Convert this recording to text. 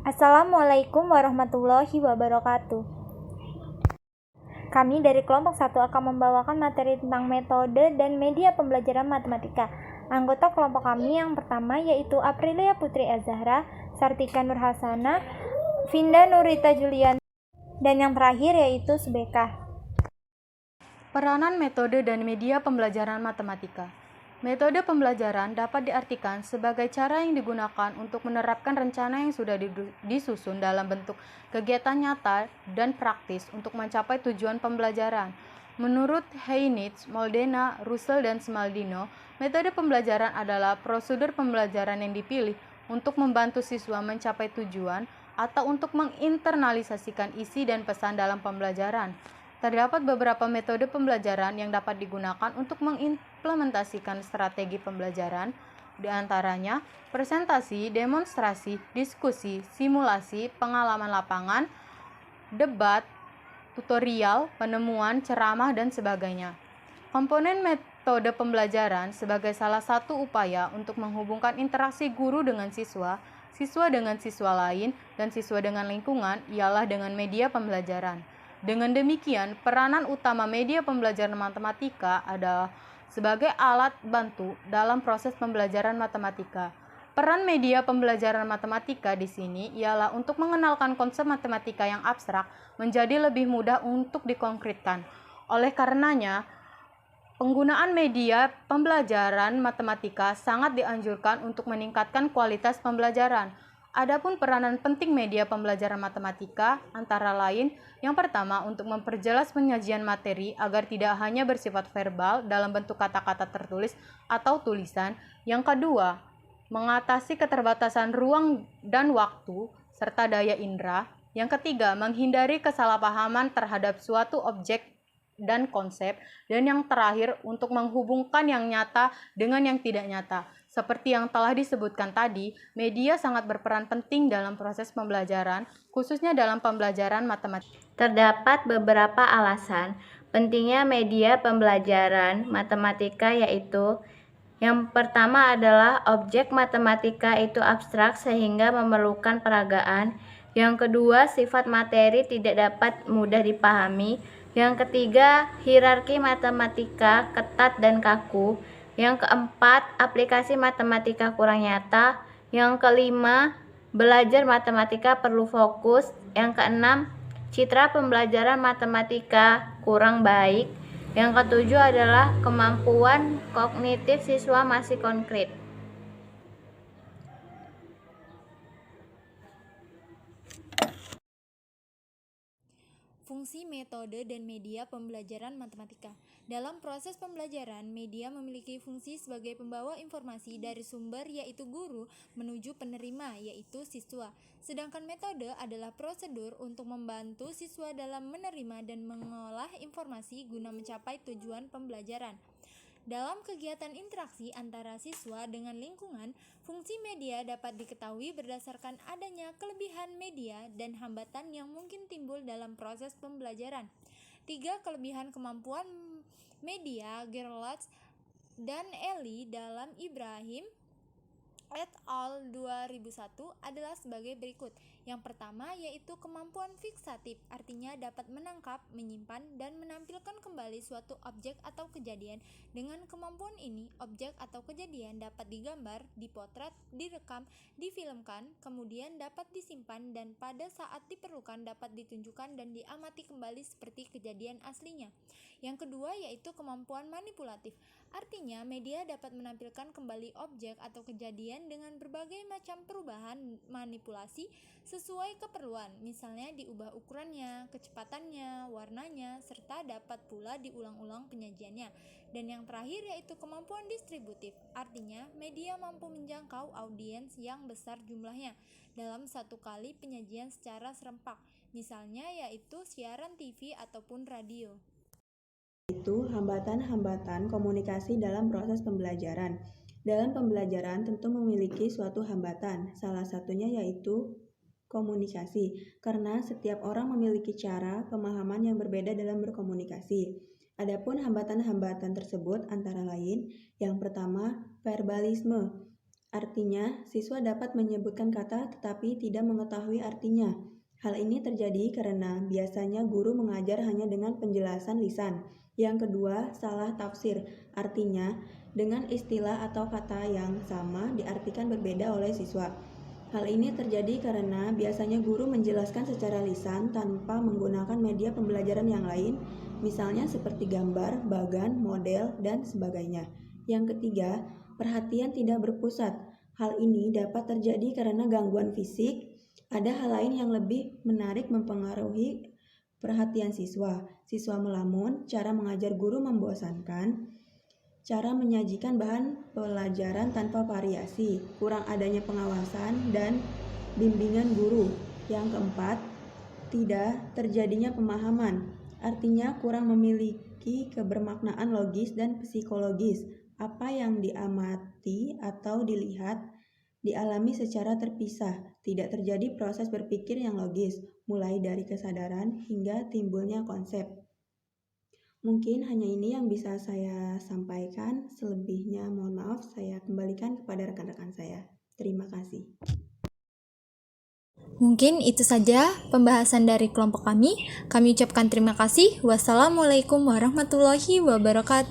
Assalamualaikum warahmatullahi wabarakatuh. Kami dari kelompok 1 akan membawakan materi tentang metode dan media pembelajaran matematika. Anggota kelompok kami yang pertama yaitu Aprilia Putri Azahra, Sartika Nurhasana, Vinda Nurita Julian, dan yang terakhir yaitu Subeka. Peranan metode dan media pembelajaran matematika. Metode pembelajaran dapat diartikan sebagai cara yang digunakan untuk menerapkan rencana yang sudah disusun dalam bentuk kegiatan nyata dan praktis untuk mencapai tujuan pembelajaran. Menurut Heinitz, Moldena, Russell, dan Smaldino, metode pembelajaran adalah prosedur pembelajaran yang dipilih untuk membantu siswa mencapai tujuan atau untuk menginternalisasikan isi dan pesan dalam pembelajaran. Terdapat beberapa metode pembelajaran yang dapat digunakan untuk mengimplementasikan strategi pembelajaran, di antaranya presentasi, demonstrasi, diskusi, simulasi, pengalaman lapangan, debat, tutorial, penemuan, ceramah, dan sebagainya. Komponen metode pembelajaran sebagai salah satu upaya untuk menghubungkan interaksi guru dengan siswa dengan siswa lain, dan siswa dengan lingkungan ialah dengan media pembelajaran. Dengan demikian, peranan utama media pembelajaran matematika adalah sebagai alat bantu dalam proses pembelajaran matematika. Peran media pembelajaran matematika di sini ialah untuk mengenalkan konsep matematika yang abstrak menjadi lebih mudah untuk dikonkretkan. Oleh karenanya, penggunaan media pembelajaran matematika sangat dianjurkan untuk meningkatkan kualitas pembelajaran. Adapun peranan penting media pembelajaran matematika antara lain, yang pertama untuk memperjelas penyajian materi agar tidak hanya bersifat verbal dalam bentuk kata-kata tertulis atau tulisan. Yang kedua, mengatasi keterbatasan ruang dan waktu serta daya indera. Yang ketiga, menghindari kesalahpahaman terhadap suatu objek dan konsep. Dan yang terakhir, untuk menghubungkan yang nyata dengan yang tidak nyata. Seperti yang telah disebutkan tadi, media sangat berperan penting dalam proses pembelajaran, khususnya dalam pembelajaran matematika. Terdapat beberapa alasan pentingnya media pembelajaran matematika, yaitu yang pertama adalah objek matematika itu abstrak sehingga memerlukan peragaan. Yang kedua, sifat materi tidak dapat mudah dipahami. Yang ketiga, hierarki matematika ketat dan kaku. Yang keempat, aplikasi matematika kurang nyata. Yang kelima, belajar matematika perlu fokus. Yang keenam, citra pembelajaran matematika kurang baik. Yang ketujuh adalah kemampuan kognitif siswa masih konkret. Fungsi metode dan media pembelajaran matematika. Dalam proses pembelajaran, media memiliki fungsi sebagai pembawa informasi dari sumber yaitu guru menuju penerima yaitu siswa. Sedangkan metode adalah prosedur untuk membantu siswa dalam menerima dan mengolah informasi guna mencapai tujuan pembelajaran. Dalam kegiatan interaksi antara siswa dengan lingkungan, fungsi media dapat diketahui berdasarkan adanya kelebihan media dan hambatan yang mungkin timbul dalam proses pembelajaran. 3 kelebihan kemampuan media Gerlach dan Eli dalam Ibrahim et al. 2001 adalah sebagai berikut. Yang pertama yaitu kemampuan fiksatif, artinya dapat menangkap, menyimpan, dan menampilkan kembali suatu objek atau kejadian. Dengan kemampuan ini, objek atau kejadian dapat digambar, dipotret, direkam, difilmkan, kemudian dapat disimpan dan pada saat diperlukan dapat ditunjukkan dan diamati kembali seperti kejadian aslinya. Yang kedua yaitu kemampuan manipulatif, artinya media dapat menampilkan kembali objek atau kejadian dengan berbagai macam perubahan manipulasi sesuai keperluan, misalnya diubah ukurannya, kecepatannya, warnanya, serta dapat pula diulang-ulang penyajiannya. Dan yang terakhir yaitu kemampuan distributif, artinya media mampu menjangkau audiens yang besar jumlahnya dalam satu kali penyajian secara serempak, misalnya yaitu siaran TV ataupun radio. Itu hambatan-hambatan komunikasi dalam proses pembelajaran. Dalam pembelajaran tentu memiliki suatu hambatan, salah satunya yaitu komunikasi, karena setiap orang memiliki cara pemahaman yang berbeda dalam berkomunikasi. Adapun hambatan-hambatan tersebut antara lain, yang pertama, verbalisme. Artinya, siswa dapat menyebutkan kata tetapi tidak mengetahui artinya. Hal ini terjadi karena biasanya guru mengajar hanya dengan penjelasan lisan. Yang kedua, salah tafsir. Artinya, dengan istilah atau kata yang sama diartikan berbeda oleh siswa. Hal ini terjadi karena biasanya guru menjelaskan secara lisan tanpa menggunakan media pembelajaran yang lain, misalnya seperti gambar, bagan, model, dan sebagainya. Yang ketiga, perhatian tidak berpusat. Hal ini dapat terjadi karena gangguan fisik. Ada hal lain yang lebih menarik mempengaruhi perhatian siswa. Siswa melamun, cara mengajar guru membosankan, cara menyajikan bahan pelajaran tanpa variasi, kurang adanya pengawasan dan bimbingan guru. Yang keempat, tidak terjadinya pemahaman, artinya kurang memiliki kebermaknaan logis dan psikologis. Apa yang diamati atau dilihat dialami secara terpisah, tidak terjadi proses berpikir yang logis, mulai dari kesadaran hingga timbulnya konsep. Mungkin hanya ini yang bisa saya sampaikan, selebihnya mohon maaf saya kembalikan kepada rekan-rekan saya. Terima kasih. Mungkin itu saja pembahasan dari kelompok kami. Kami ucapkan terima kasih. Wassalamualaikum warahmatullahi wabarakatuh.